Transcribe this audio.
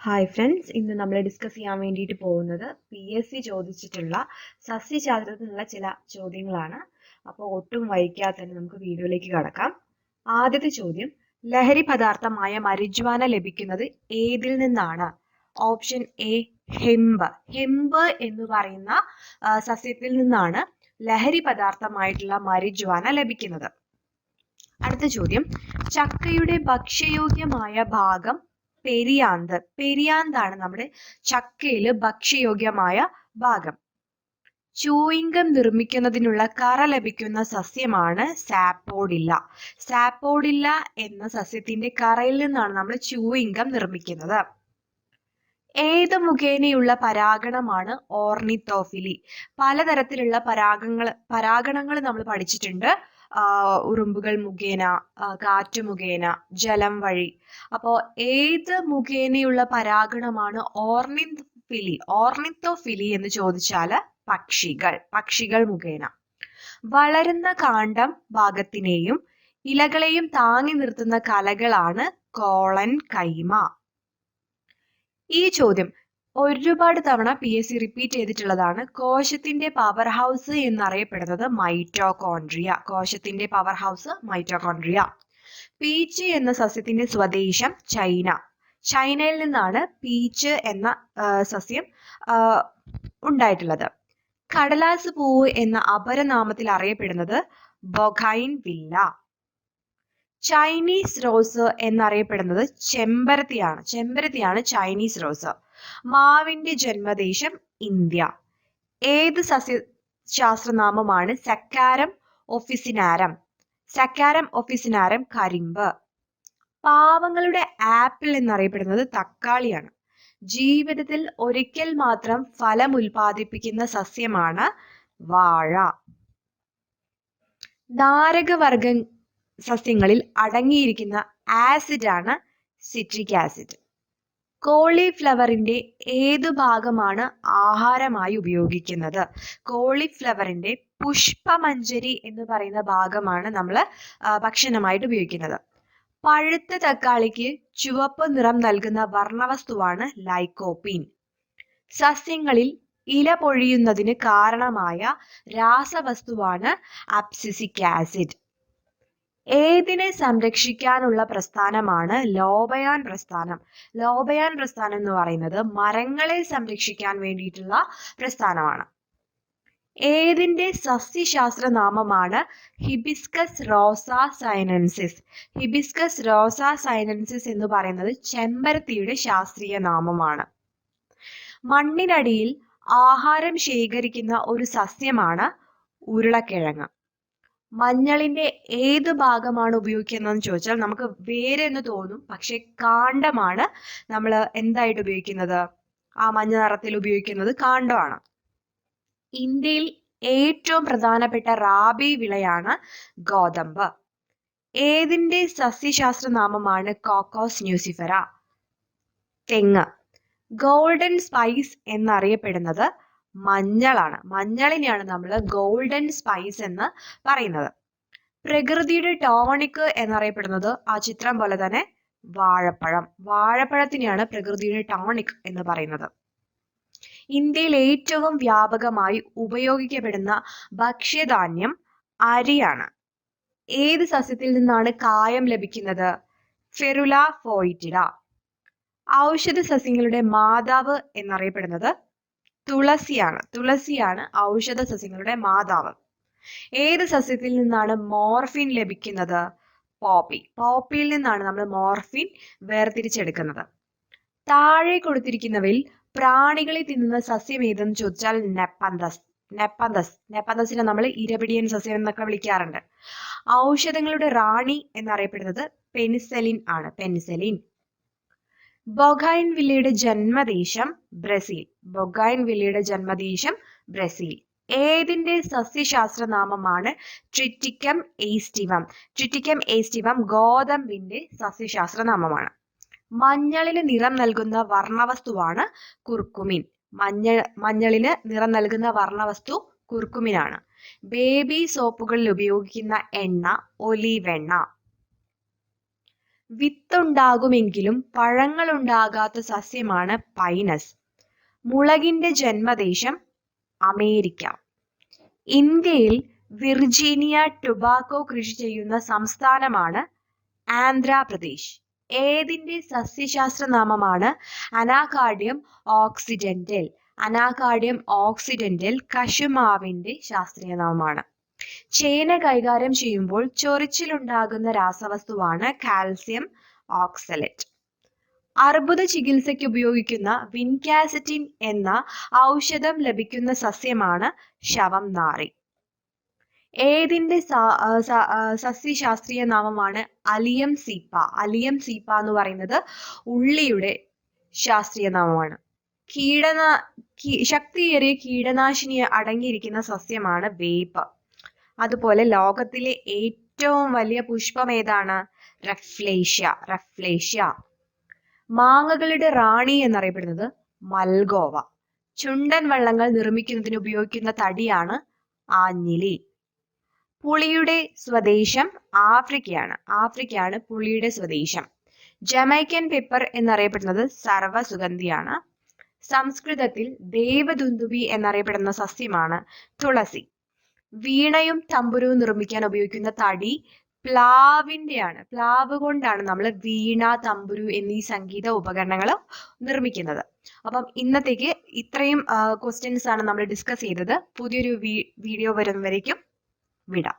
Hi friends, ഇന്ന് നമ്മൾ discuss ചെയ്യാൻ വേണ്ടിയിട്ട് പോകുന്നത് PSC ചോദിച്ചിട്ടുള്ള സസ്യശാസ്ത്രത്തിൽ നിന്നുള്ള ചില ചോദ്യങ്ങളാണ്. അപ്പോൾ ഒട്ടും വൈകാതെ തന്നെ നമുക്ക് വീഡിയോയിലേക്ക് കടക്കാം. ആദ്യത്തെ ചോദ്യം, ലഹരി പദാർത്ഥമായ മരിജ്വാന ലഭിക്കുന്നത് ഏതിൽ നിന്നാണ്? Option A hemp. ഹെമ്പ് എന്ന് പറയുന്ന സസ്യത്തിൽ നിന്നാണ് ലഹരി പദാർത്ഥമായിട്ടുള്ള മരിജ്വാന ലഭിക്കുന്നത്. അടുത്ത ചോദ്യം, ചക്കയുടെ ഭക്ഷ്യയോഗ്യമായ ഭാഗം പെരിയാന്ത്. പെരിയാന്താണ് നമ്മുടെ ചക്കയില് ഭക്ഷ്യയോഗ്യമായ ഭാഗം. ചൂയിങ്കം നിർമ്മിക്കുന്നതിനുള്ള കറ ലഭിക്കുന്ന സസ്യമാണ് സാപ്പോഡില്ല. സാപ്പോഡില്ല എന്ന സസ്യത്തിന്റെ കറയിൽ നിന്നാണ് നമ്മൾ ചൂയിങ്കം നിർമ്മിക്കുന്നത്. ഏത് മുഖേനയുള്ള പരാഗണമാണ് ഓർണിത്തോഫിലി? പലതരത്തിലുള്ള പരാഗണങ്ങൾ നമ്മൾ പഠിച്ചിട്ടുണ്ട്. ഉറുമ്പുകൾ മുഖേന, കാറ്റ് മുഖേന, ജലം വഴി. അപ്പോൾ ഏത് മുഖേനയുള്ള പരാഗണമാണ് ഓർണിത്തോഫിലി എന്ന് ചോദിച്ചാൽ പക്ഷികൾ മുഖേന. വളരുന്ന കാണ്ഡം ഭാഗത്തിനെയും ഇലകളെയും താങ്ങി നിർത്തുന്ന കലകളാണ് കോളൻ കൈമ. ഈ ചോദ്യം ഒരുപാട് തവണ PSC റിപ്പീറ്റ് ചെയ്തിട്ടുള്ളതാണ്. കോശത്തിന്റെ പവർ ഹൗസ് എന്നറിയപ്പെടുന്നത് മൈറ്റോകോൺട്രിയ. കോശത്തിന്റെ പവർ ഹൗസ് മൈറ്റോകോൺട്രിയ. പീച്ച് എന്ന സസ്യത്തിന്റെ സ്വദേശം ചൈന. ചൈനയിൽ നിന്നാണ് പീച്ച് എന്ന സസ്യം ഉണ്ടായിട്ടുള്ളത്. കടലാസ് പൂവ് എന്ന അപരനാമത്തിൽ അറിയപ്പെടുന്നത് ബൊഗൈൻ വില്ല. ചൈനീസ് റോസ് എന്നറിയപ്പെടുന്നത് ചെമ്പരത്തിയാണ് ചൈനീസ് റോസ്. മാവിന്റെ ജന്മദേശം ഇന്ത്യ. ഏത് സസ്യശാസ്ത്രനാമമാണ് സക്കാരം ഒഫിസിനാരം? സക്കാരം ഒഫിസിനാരം കരിമ്പ്. പാവങ്ങളുടെ ആപ്പിൾ എന്നറിയപ്പെടുന്നത് തക്കാളിയാണ്. ജീവിതത്തിൽ ഒരിക്കൽ മാത്രം ഫലം ഉൽപ്പാദിപ്പിക്കുന്ന സസ്യമാണ് വാഴ. നാരകവർഗ സസ്യങ്ങളിൽ അടങ്ങിയിരിക്കുന്ന ആസിഡാണ് സിട്രിക് ആസിഡ്. കോളിഫ്ലവറിന്റെ ഏതു ഭാഗമാണ് ആഹാരമായി ഉപയോഗിക്കുന്നത്? കോളിഫ്ലവറിന്റെ പുഷ്പമഞ്ജരി എന്ന് പറയുന്ന ഭാഗമാണ് നമ്മൾ ഭക്ഷണമായിട്ട് ഉപയോഗിക്കുന്നത്. പഴുത്ത തക്കാളിക്ക് ചുവപ്പ് നിറം നൽകുന്ന വർണ്ണവസ്തുവാണ് ലൈക്കോപ്പീൻ. സസ്യങ്ങളിൽ ഇല പൊഴിയുന്നതിന് കാരണമായ രാസവസ്തുവാണ് അബ്സിസിക് ആസിഡ്. ഏതിനെ സംരക്ഷിക്കാനുള്ള പ്രസ്ഥാനമാണ് ലോബയാൻ പ്രസ്ഥാനം? ലോബയാൻ പ്രസ്ഥാനം എന്ന് പറയുന്നത് മരങ്ങളെ സംരക്ഷിക്കാൻ വേണ്ടിയിട്ടുള്ള പ്രസ്ഥാനമാണ്. ഏതിന്റെ സസ്യശാസ്ത്ര നാമമാണ് ഹിബിസ്കസ് റോസാ സൈനൻസിസ്? ഹിബിസ്കസ് റോസാ സൈനൻസിസ് എന്ന് പറയുന്നത് ചെമ്പരത്തിയുടെ ശാസ്ത്രീയ നാമമാണ്. മണ്ണിനടിയിൽ ആഹാരം ശേഖരിക്കുന്ന ഒരു സസ്യമാണ് ഉരുളക്കിഴങ്ങ്. മഞ്ഞളിന്റെ ഏത് ഭാഗമാണ് ഉപയോഗിക്കുന്നതെന്ന് ചോദിച്ചാൽ നമുക്ക് വേര് എന്ന് തോന്നും, പക്ഷെ കാണ്ഡമാണ് നമ്മൾ എന്തായിട്ട് ഉപയോഗിക്കുന്നത്? ആ മഞ്ഞ നിറത്തിൽ ഉപയോഗിക്കുന്നത് കാണ്ഡമാണ്. ഇന്ത്യയിൽ ഏറ്റവും പ്രധാനപ്പെട്ട റാബി വിളയാണ് ഗോതമ്പ്. ഏതിന്റെ സസ്യശാസ്ത്ര നാമമാണ് കോക്കോസ് ന്യൂസിഫെറ? തെങ്ങ്. ഗോൾഡൻ സ്പൈസ് എന്നറിയപ്പെടുന്നത് മഞ്ഞളാണ്. മഞ്ഞളിനെയാണ് നമ്മൾ ഗോൾഡൻ സ്പൈസ് എന്ന് പറയുന്നത്. പ്രകൃതിയുടെ ടോണിക് എന്നറിയപ്പെടുന്നത് ആ ചിത്രം പോലെ തന്നെ വാഴപ്പഴത്തിനെയാണ് പ്രകൃതിയുടെ ടോണിക് എന്ന് പറയുന്നത്. ഇന്ത്യയിൽ ഏറ്റവും വ്യാപകമായി ഉപയോഗിക്കപ്പെടുന്ന ഭക്ഷ്യധാന്യം അരിയാണ്. ഏത് സസ്യത്തിൽ നിന്നാണ് കായം ലഭിക്കുന്നത്? ഫെറുല ഫോയിറ്റിഡ. ഔഷധ സസ്യങ്ങളുടെ മാതാവ് എന്നറിയപ്പെടുന്നത് തുളസിയാണ് ഔഷധ സസ്യങ്ങളുടെ മാതാവ്. ഏത് സസ്യത്തിൽ നിന്നാണ് മോർഫിൻ ലഭിക്കുന്നത്? പോപ്പിയിൽ നിന്നാണ് നമ്മൾ മോർഫിൻ വേർതിരിച്ചെടുക്കുന്നത്. താഴെ കൊടുത്തിരിക്കുന്നവയിൽ പ്രാണികളെ തിന്നുന്ന സസ്യം ഏതെന്ന് ചോദിച്ചാൽ നെപ്പന്തസിനെ നമ്മൾ ഇരപിടിയൻ സസ്യം എന്നൊക്കെ വിളിക്കാറുണ്ട്. ഔഷധങ്ങളുടെ റാണി എന്നറിയപ്പെടുന്നത് പെനിസലിൻ ആണ്. ബൊഗൈൻവില്ലയുടെ ജന്മദേശം ബ്രസീൽ. ഏതിന്റെ സസ്യശാസ്ത്ര നാമമാണ് ട്രിറ്റിക്കം എയ്സ്റ്റിവം? ഗോതമ്പിന്റെ സസ്യശാസ്ത്ര നാമമാണ്. മഞ്ഞളിന് നിറം നൽകുന്ന വർണ്ണവസ്തുവാണ് കുർക്കുമിൻ. മഞ്ഞളിന് നിറം നൽകുന്ന വർണ്ണവസ്തു കുർക്കുമിനാണ്. ബേബി സോപ്പുകളിൽ ഉപയോഗിക്കുന്ന എണ്ണ ഒലീവ് എണ്ണ. വിത്തുണ്ടാകുമെങ്കിലും പഴങ്ങളുണ്ടാകാത്ത സസ്യമാണ് പൈനസ്. മുളകിന്റെ ജന്മദേശം അമേരിക്ക. ഇന്ത്യയിൽ വിർജീനിയ ടൊബാക്കോ കൃഷി ചെയ്യുന്ന സംസ്ഥാനമാണ് ആന്ധ്രാപ്രദേശ്. ഏതിന്റെ സസ്യശാസ്ത്ര നാമമാണ് അനാകാർഡിയം ഓക്സിഡന്റൽ? അനാകാർഡിയം ഓക്സിഡന്റൽ കശുമാവിന്റെ ശാസ്ത്രീയ നാമമാണ്. ചേന കൈകാര്യം ചെയ്യുമ്പോൾ ചൊറിച്ചിലുണ്ടാകുന്ന രാസവസ്തുവാണ് കാൽസ്യം ഓക്സലേറ്റ്. അർബുദ ചികിത്സയ്ക്ക് ഉപയോഗിക്കുന്ന വിൻകാസെറ്റിൻ എന്ന ഔഷധം ലഭിക്കുന്ന സസ്യമാണ് ശവം നാറി. ഏതിന്റെ സസ്യശാസ്ത്രീയ നാമമാണ് അലിയം സീപ്പ? അലിയം സീപ്പ എന്ന് പറയുന്നത് ഉള്ളിയുടെ ശാസ്ത്രീയ നാമമാണ്. ശക്തിയേറിയ കീടനാശിനി അടങ്ങിയിരിക്കുന്ന സസ്യമാണ് വേപ്പ്. അതുപോലെ ലോകത്തിലെ ഏറ്റവും വലിയ പുഷ്പം ഏതാണ്? റഫ്ലേഷ്യ. മാങ്ങകളുടെ റാണി എന്നറിയപ്പെടുന്നത് മൽഗോവ. ചുണ്ടൻ വള്ളങ്ങൾ നിർമ്മിക്കുന്നതിന് ഉപയോഗിക്കുന്ന തടിയാണ് ആഞ്ഞിലി. പുളിയുടെ സ്വദേശം ആഫ്രിക്കയാണ് പുളിയുടെ സ്വദേശം. ജമൈക്കൻ പെപ്പർ എന്നറിയപ്പെടുന്നത് സർവ്വസുഗന്ധിയാണ്. സംസ്കൃതത്തിൽ ദേവദുന്ദുബി എന്നറിയപ്പെടുന്ന സസ്യമാണ് തുളസി. വീണയും തമ്പുരുവും നിർമ്മിക്കാൻ ഉപയോഗിക്കുന്ന തടി പ്ലാവിന്റെയാണ്. പ്ലാവ് കൊണ്ടാണ് നമ്മൾ വീണ, തമ്പുരു എന്നീ സംഗീത ഉപകരണങ്ങൾ നിർമ്മിക്കുന്നത്. അപ്പം ഇന്നത്തേക്ക് ഇത്രയും ക്വസ്റ്റ്യൻസ് ആണ് നമ്മൾ ഡിസ്കസ് ചെയ്തത്. പുതിയൊരു വീഡിയോ വരുന്നവരേക്കും വിടാം.